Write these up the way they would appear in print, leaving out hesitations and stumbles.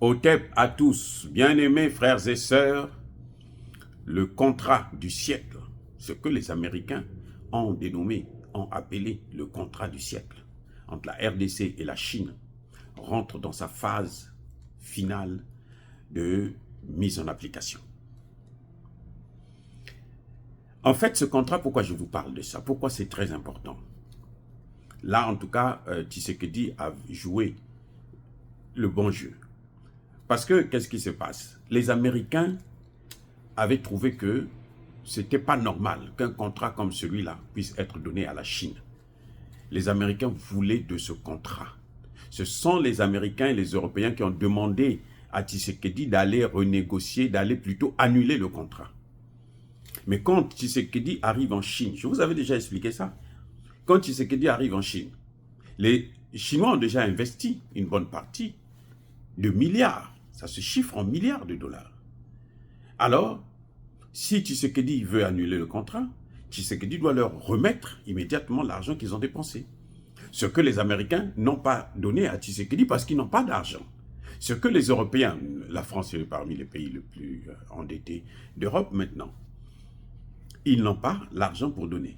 Otep à tous, bien-aimés frères et sœurs, le contrat du siècle, ce que les Américains ont dénommé, ont appelé le contrat du siècle, entre la RDC et la Chine, rentre dans sa phase finale de mise en application. En fait, ce contrat, pourquoi je vous parle de ça? Pourquoi c'est très important? Là, en tout cas, Tshisekedi a joué le bon jeu. Parce que, qu'est-ce qui se passe? Les Américains avaient trouvé que c'était pas normal qu'un contrat comme celui-là puisse être donné à la Chine. Les Américains voulaient de ce contrat. Ce sont les Américains et les Européens qui ont demandé à Tshisekedi d'aller renégocier, d'aller plutôt annuler le contrat. Mais quand Tshisekedi arrive en Chine, je vous avais déjà expliqué ça, quand Tshisekedi arrive en Chine, les Chinois ont déjà investi une bonne partie de milliards, ça se chiffre en milliards de dollars. Alors, si Tshisekedi veut annuler le contrat, Tshisekedi doit leur remettre immédiatement l'argent qu'ils ont dépensé. Ce que les Américains n'ont pas donné à Tshisekedi parce qu'ils n'ont pas d'argent. Ce que les Européens, la France est parmi les pays les plus endettés d'Europe maintenant, ils n'ont pas l'argent pour donner.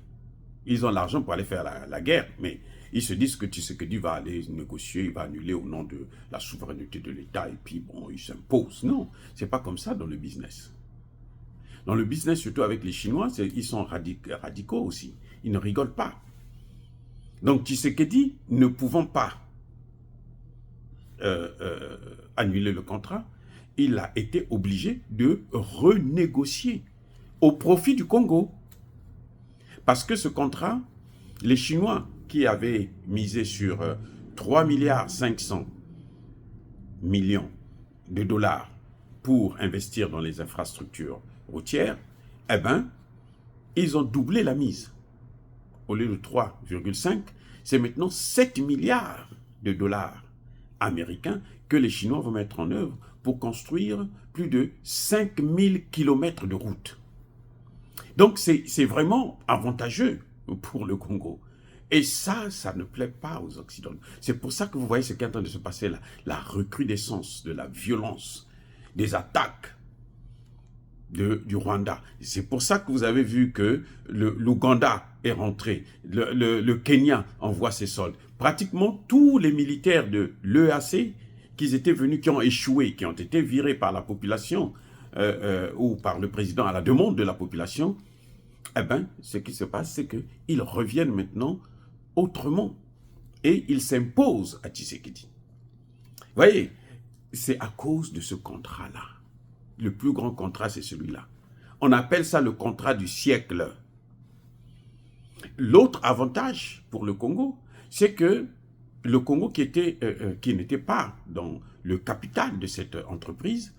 Ils ont l'argent pour aller faire la guerre, mais ils se disent que Tshisekedi va aller négocier, il va annuler au nom de la souveraineté de l'État et puis bon, il s'impose. Non, c'est pas comme ça dans le business. Dans le business, surtout avec les Chinois, ils sont radicaux aussi. Ils ne rigolent pas. Donc Tshisekedi, ne pouvant pas annuler le contrat, il a été obligé de renégocier au profit du Congo. Parce que ce contrat, les Chinois qui avaient misé sur 3,5 milliards de dollars pour investir dans les infrastructures routières, eh bien, ils ont doublé la mise. Au lieu de 3,5, c'est maintenant 7 milliards de dollars américains que les Chinois vont mettre en œuvre pour construire plus de 5000 km de routes. Donc, c'est vraiment avantageux pour le Congo. Et ça ne plaît pas aux Occidentaux. C'est pour ça que vous voyez ce qui est en train de se passer là. La recrudescence de la violence, des attaques du Rwanda. C'est pour ça que vous avez vu que l'Ouganda est rentré, le Kenya envoie ses soldats. Pratiquement tous les militaires de l'EAC qui étaient venus, qui ont échoué, qui ont été virés par la population ou par le président à la demande de la population, eh bien, ce qui se passe, c'est qu'ils reviennent maintenant autrement et ils s'imposent à Tshisekedi. Vous voyez, c'est à cause de ce contrat-là. Le plus grand contrat, c'est celui-là. On appelle ça le contrat du siècle. L'autre avantage pour le Congo, c'est que le Congo qui n'était pas dans le capital de cette entreprise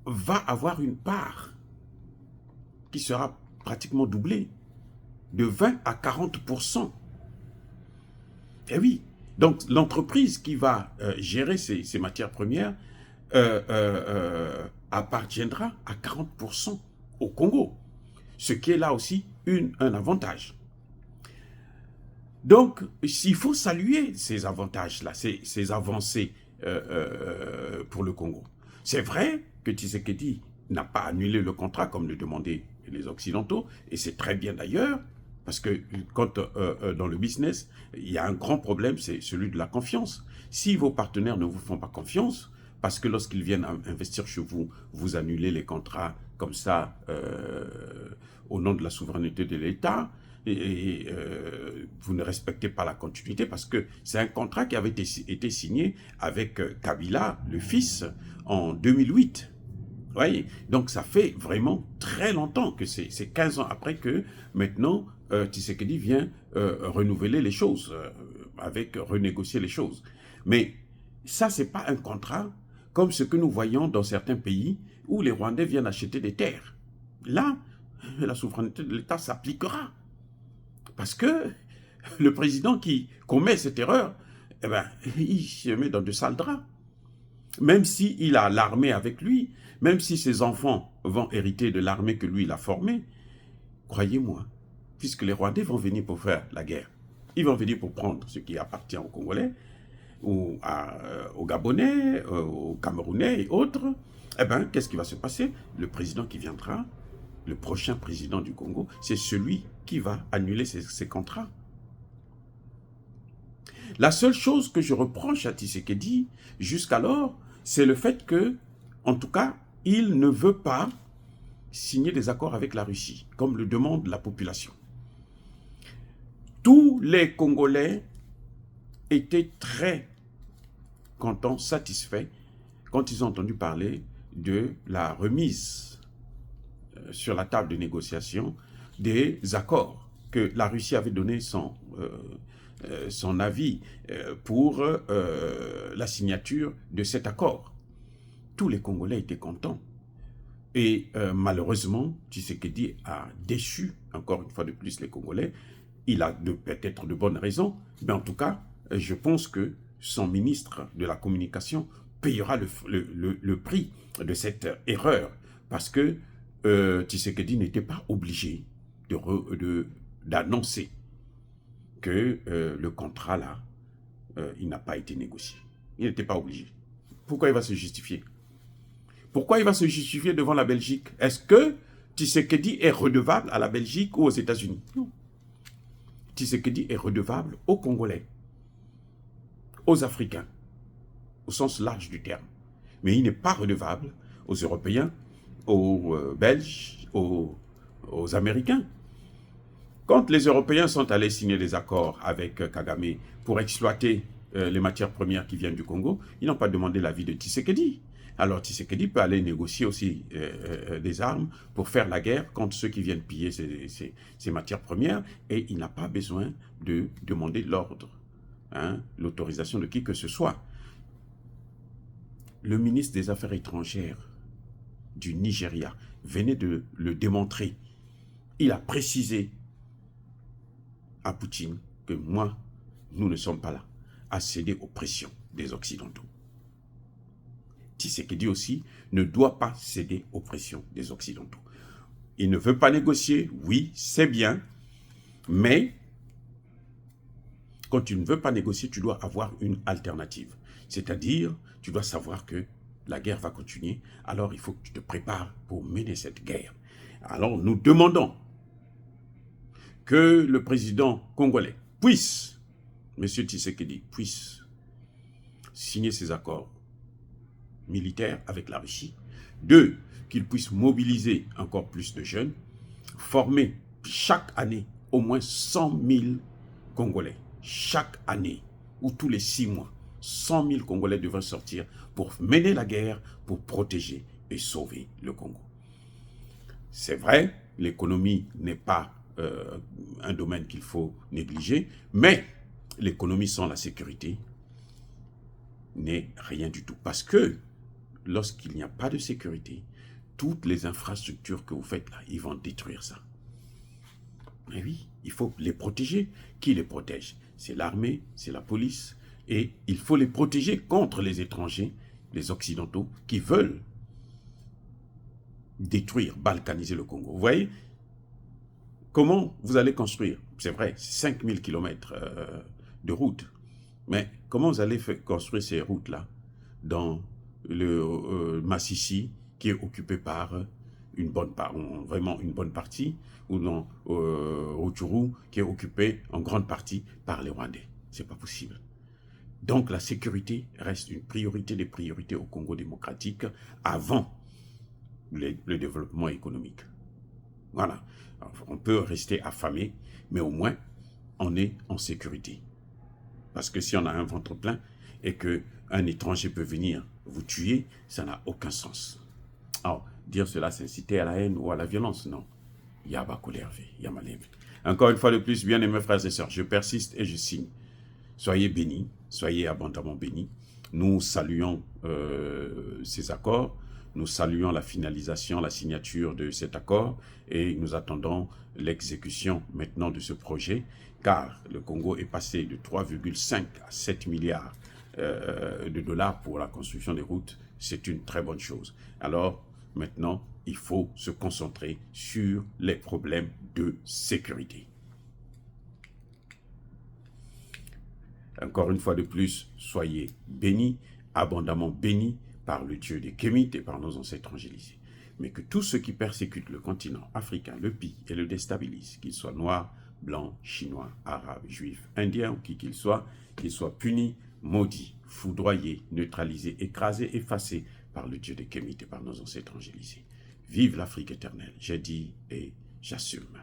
va avoir une part qui sera pratiquement doublée, de 20 à 40%. Eh oui, donc l'entreprise qui va gérer ces matières premières appartiendra à 40% au Congo, ce qui est là aussi un avantage. Donc, il faut saluer ces avantages-là, ces avancées pour le Congo. C'est vrai que Tshisekedi n'a pas annulé le contrat comme le demandaient les Occidentaux, et c'est très bien d'ailleurs, parce que quand dans le business, il y a un grand problème, c'est celui de la confiance. Si vos partenaires ne vous font pas confiance, parce que lorsqu'ils viennent investir chez vous, vous annulez les contrats comme ça au nom de la souveraineté de l'État, et vous ne respectez pas la continuité, parce que c'est un contrat qui avait été signé avec Kabila, le fils, en 2008. Vous voyez, donc ça fait vraiment très longtemps que c'est 15 ans après que maintenant Tshisekedi vient renouveler les choses, renégocier les choses. Mais ça, c'est pas un contrat comme ce que nous voyons dans certains pays où les Rwandais viennent acheter des terres. Là, la souveraineté de l'État s'appliquera. Parce que le président qui commet cette erreur, eh ben, il se met dans de sales draps. Même s'il a l'armée avec lui, même si ses enfants vont hériter de l'armée que lui, il a formée, croyez-moi, puisque les Rwandais vont venir pour faire la guerre, ils vont venir pour prendre ce qui appartient aux Congolais, ou aux Gabonais, aux Camerounais et autres, eh bien, qu'est-ce qui va se passer? Le président qui viendra, le prochain président du Congo, c'est celui qui va annuler ces contrats. La seule chose que je reproche à Tshisekedi jusqu'alors, c'est le fait que, en tout cas, il ne veut pas signer des accords avec la Russie, comme le demande la population. Tous les Congolais étaient très contents, satisfaits, quand ils ont entendu parler de la remise sur la table de négociation des accords que la Russie avait donné son avis pour la signature de cet accord. Tous les Congolais étaient contents. Et malheureusement, Tshisekedi a déçu, encore une fois de plus, les Congolais. Il a peut-être de bonnes raisons, mais en tout cas, je pense que son ministre de la Communication payera le prix de cette erreur, parce que Tshisekedi n'était pas obligé d'annoncer que le contrat là, il n'a pas été négocié. Il n'était pas obligé. Pourquoi il va se justifier? Pourquoi il va se justifier devant la Belgique? Est-ce que Tshisekedi est redevable à la Belgique ou aux États-Unis? Non. Tshisekedi est redevable aux Congolais, aux Africains, au sens large du terme. Mais il n'est pas redevable aux Européens, aux Belges, aux Américains. Quand les Européens sont allés signer des accords avec Kagame pour exploiter les matières premières qui viennent du Congo, ils n'ont pas demandé l'avis de Tshisekedi. Alors Tshisekedi peut aller négocier aussi des armes pour faire la guerre contre ceux qui viennent piller ces matières premières, et il n'a pas besoin de demander l'ordre, l'autorisation de qui que ce soit. Le ministre des Affaires étrangères du Nigeria venait de le démontrer. Il a précisé à Poutine que nous ne sommes pas là à céder aux pressions des Occidentaux. Tshisekedi aussi ne doit pas céder aux pressions des Occidentaux. Il ne veut pas négocier, oui, c'est bien, mais quand tu ne veux pas négocier, tu dois avoir une alternative. C'est-à-dire, tu dois savoir que la guerre va continuer, alors il faut que tu te prépares pour mener cette guerre. Alors nous demandons que le président congolais puisse, M. Tshisekedi, puisse signer ces accords militaires avec la Russie. 2, qu'il puisse mobiliser encore plus de jeunes, former chaque année au moins 100 000 Congolais. Chaque année, ou tous les 6 mois, 100 000 Congolais devraient sortir pour mener la guerre, pour protéger et sauver le Congo. C'est vrai, l'économie n'est pas un domaine qu'il faut négliger, mais l'économie sans la sécurité n'est rien du tout. Parce que lorsqu'il n'y a pas de sécurité, toutes les infrastructures que vous faites là, ils vont détruire ça. Mais oui, il faut les protéger. Qui les protège? C'est l'armée, c'est la police, et il faut les protéger contre les étrangers, les Occidentaux, qui veulent détruire, balkaniser le Congo. Vous voyez comment vous allez construire? C'est vrai, 5000 km de route, mais comment vous allez construire ces routes-là dans le Massissi, qui est occupé par une bonne part, vraiment une bonne partie, ou dans Rutshuru, qui est occupé en grande partie par les Rwandais? C'est pas possible. Donc la sécurité reste une priorité des priorités au Congo démocratique avant le développement économique. Voilà. Alors, on peut rester affamé, mais au moins on est en sécurité. Parce que si on a un ventre plein et qu'un étranger peut venir vous tuer, ça n'a aucun sens. Alors, dire cela, c'est inciter à la haine ou à la violence, non. Encore une fois de plus, bien aimés frères et sœurs, je persiste et je signe. Soyez bénis, soyez abondamment bénis. Nous saluons ces accords, nous saluons la finalisation, la signature de cet accord, et nous attendons l'exécution maintenant de ce projet, car le Congo est passé de 3,5 à 7 milliards de dollars pour la construction des routes. C'est une très bonne chose. Alors, maintenant, il faut se concentrer sur les problèmes de sécurité. Encore une fois de plus, soyez bénis, abondamment bénis par le Dieu des Kémites et par nos ancêtres angélisés. Mais que tous ceux qui persécutent le continent africain le pillent et le déstabilisent, qu'ils soient noirs, blancs, chinois, arabes, juifs, indiens ou qui qu'ils soient punis, maudits, foudroyés, neutralisés, écrasés, effacés par le Dieu des Kémites et par nos ancêtres angélisés. Vive l'Afrique éternelle, j'ai dit et j'assume.